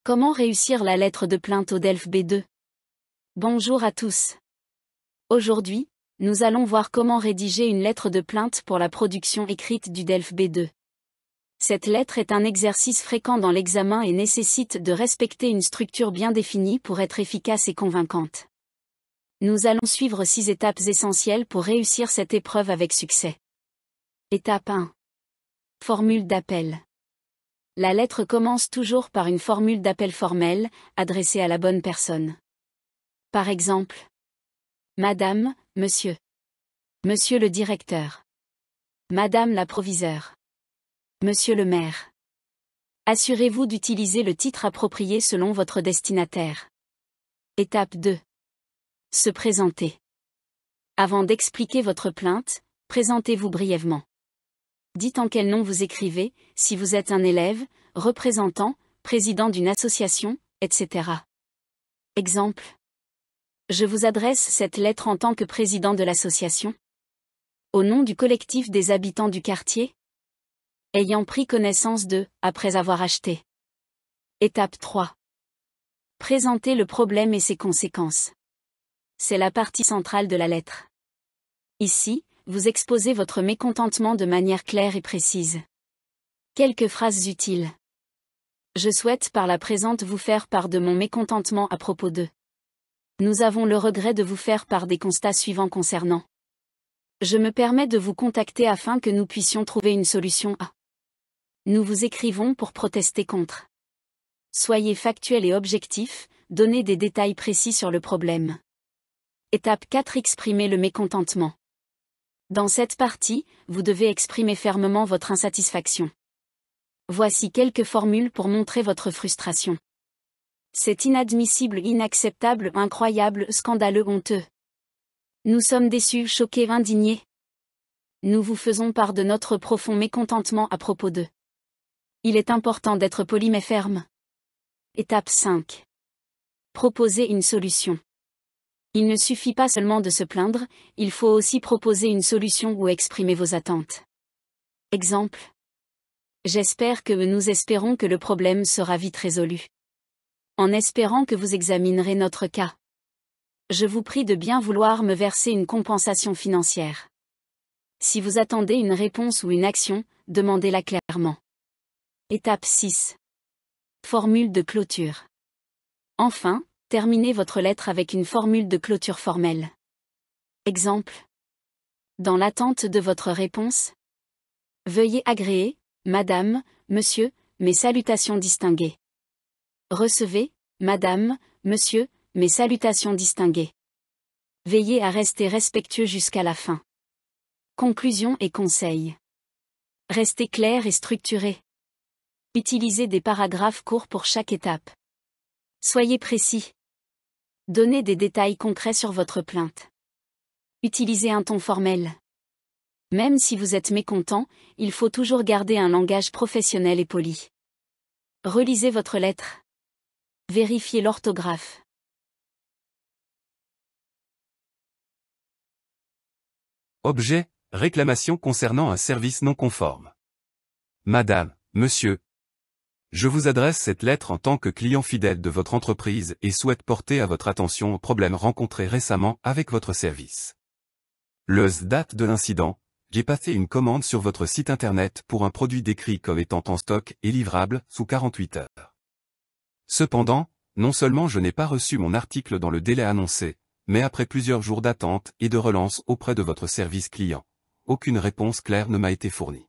Comment réussir la lettre de plainte au DELF B2? Bonjour à tous. Aujourd'hui, nous allons voir comment rédiger une lettre de plainte pour la production écrite du DELF B2. Cette lettre est un exercice fréquent dans l'examen et nécessite de respecter une structure bien définie pour être efficace et convaincante. Nous allons suivre 6 étapes essentielles pour réussir cette épreuve avec succès. Étape 1. Formule d'appel. La lettre commence toujours par une formule d'appel formelle, adressée à la bonne personne. Par exemple, Madame, Monsieur. Monsieur le directeur. Madame la proviseure. Monsieur le maire. Assurez-vous d'utiliser le titre approprié selon votre destinataire. Étape 2. Se présenter. Avant d'expliquer votre plainte, présentez-vous brièvement. Dites en quel nom vous écrivez, si vous êtes un élève, représentant, président d'une association, etc. Exemple. Je vous adresse cette lettre en tant que président de l'association. Au nom du collectif des habitants du quartier. Ayant pris connaissance de, après avoir acheté. Étape 3. Présenter le problème et ses conséquences. C'est la partie centrale de la lettre. Ici, vous exposez votre mécontentement de manière claire et précise. Quelques phrases utiles. Je souhaite par la présente vous faire part de mon mécontentement à propos de. Nous avons le regret de vous faire part des constats suivants concernant. Je me permets de vous contacter afin que nous puissions trouver une solution à. Nous vous écrivons pour protester contre. Soyez factuel et objectif, donnez des détails précis sur le problème. Étape 4. Exprimer le mécontentement. Dans cette partie, vous devez exprimer fermement votre insatisfaction. Voici quelques formules pour montrer votre frustration. C'est inadmissible, inacceptable, incroyable, scandaleux, honteux. Nous sommes déçus, choqués, indignés. Nous vous faisons part de notre profond mécontentement à propos d'eux. Il est important d'être poli mais ferme. Étape 5. Proposer une solution. Il ne suffit pas seulement de se plaindre, il faut aussi proposer une solution ou exprimer vos attentes. Exemple. Nous espérons que le problème sera vite résolu. En espérant que vous examinerez notre cas. Je vous prie de bien vouloir me verser une compensation financière. Si vous attendez une réponse ou une action, demandez-la clairement. Étape 6. Formule de clôture. Enfin, terminez votre lettre avec une formule de clôture formelle. Exemple. Dans l'attente de votre réponse. Veuillez agréer, Madame, Monsieur, mes salutations distinguées. Recevez, Madame, Monsieur, mes salutations distinguées. Veillez à rester respectueux jusqu'à la fin. Conclusion et conseils. Restez clair et structuré. Utilisez des paragraphes courts pour chaque étape. Soyez précis. Donnez des détails concrets sur votre plainte. Utilisez un ton formel. Même si vous êtes mécontent, il faut toujours garder un langage professionnel et poli. Relisez votre lettre. Vérifiez l'orthographe. Objet, réclamation concernant un service non conforme. Madame, Monsieur. Je vous adresse cette lettre en tant que client fidèle de votre entreprise et souhaite porter à votre attention aux problèmes rencontrés récemment avec votre service. Date de l'incident, j'ai passé une commande sur votre site internet pour un produit décrit comme étant en stock et livrable sous 48 heures. Cependant, non seulement je n'ai pas reçu mon article dans le délai annoncé, mais après plusieurs jours d'attente et de relance auprès de votre service client, aucune réponse claire ne m'a été fournie.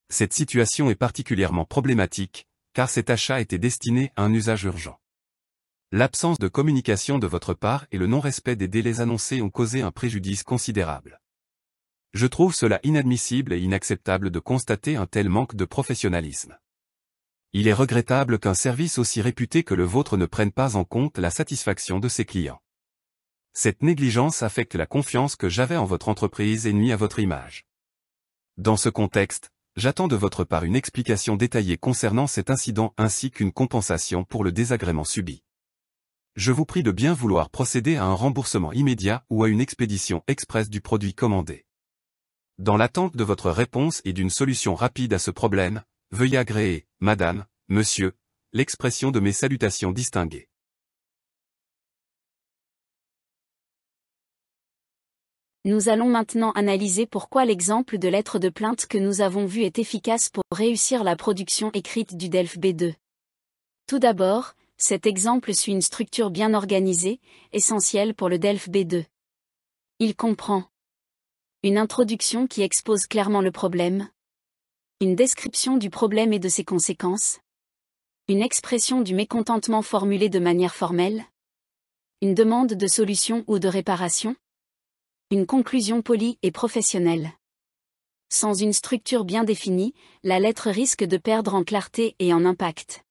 Cette situation est particulièrement problématique, car cet achat était destiné à un usage urgent. L'absence de communication de votre part et le non-respect des délais annoncés ont causé un préjudice considérable. Je trouve cela inadmissible et inacceptable de constater un tel manque de professionnalisme. Il est regrettable qu'un service aussi réputé que le vôtre ne prenne pas en compte la satisfaction de ses clients. Cette négligence affecte la confiance que j'avais en votre entreprise et nuit à votre image. Dans ce contexte, j'attends de votre part une explication détaillée concernant cet incident ainsi qu'une compensation pour le désagrément subi. Je vous prie de bien vouloir procéder à un remboursement immédiat ou à une expédition express du produit commandé. Dans l'attente de votre réponse et d'une solution rapide à ce problème, veuillez agréer, Madame, Monsieur, l'expression de mes salutations distinguées. Nous allons maintenant analyser pourquoi l'exemple de lettre de plainte que nous avons vu est efficace pour réussir la production écrite du DELF B2. Tout d'abord, cet exemple suit une structure bien organisée, essentielle pour le DELF B2. Il comprend une introduction qui expose clairement le problème, une description du problème et de ses conséquences, une expression du mécontentement formulée de manière formelle, une demande de solution ou de réparation, une conclusion polie et professionnelle. Sans une structure bien définie, la lettre risque de perdre en clarté et en impact.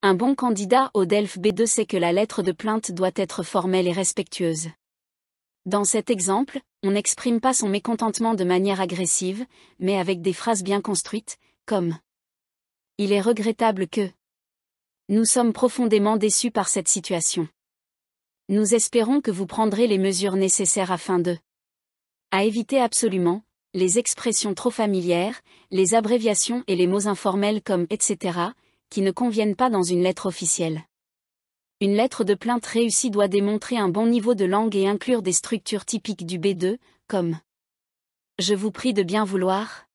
Un bon candidat au DELF B2 sait que la lettre de plainte doit être formelle et respectueuse. Dans cet exemple, on n'exprime pas son mécontentement de manière agressive, mais avec des phrases bien construites, comme « Il est regrettable que… Nous sommes profondément déçus par cette situation. Nous espérons que vous prendrez les mesures nécessaires afin de… » À éviter absolument, les expressions trop familières, les abréviations et les mots informels comme « etc.», qui ne conviennent pas dans une lettre officielle. Une lettre de plainte réussie doit démontrer un bon niveau de langue et inclure des structures typiques du B2, comme « Je vous prie de bien vouloir.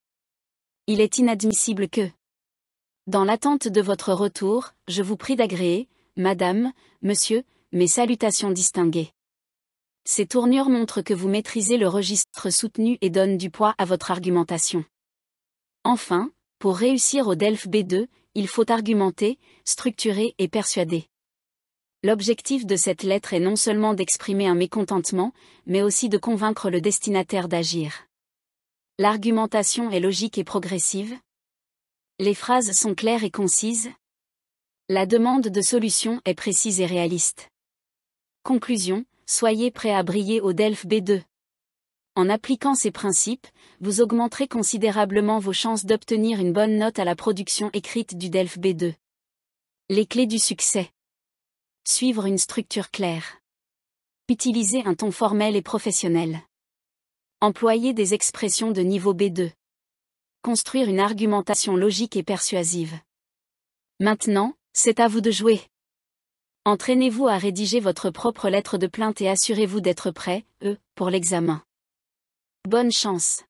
Il est inadmissible que… Dans l'attente de votre retour, je vous prie d'agréer, madame, monsieur, mes salutations distinguées. » Ces tournures montrent que vous maîtrisez le registre soutenu et donnent du poids à votre argumentation. Enfin, pour réussir au DELF B2, il faut argumenter, structurer et persuader. L'objectif de cette lettre est non seulement d'exprimer un mécontentement, mais aussi de convaincre le destinataire d'agir. L'argumentation est logique et progressive. Les phrases sont claires et concises. La demande de solution est précise et réaliste. Conclusion, soyez prêts à briller au DELF B2. En appliquant ces principes, vous augmenterez considérablement vos chances d'obtenir une bonne note à la production écrite du DELF B2. Les clés du succès. Suivre une structure claire. Utiliser un ton formel et professionnel. Employer des expressions de niveau B2. Construire une argumentation logique et persuasive. Maintenant, c'est à vous de jouer. Entraînez-vous à rédiger votre propre lettre de plainte et assurez-vous d'être prêt, pour l'examen. Bonne chance.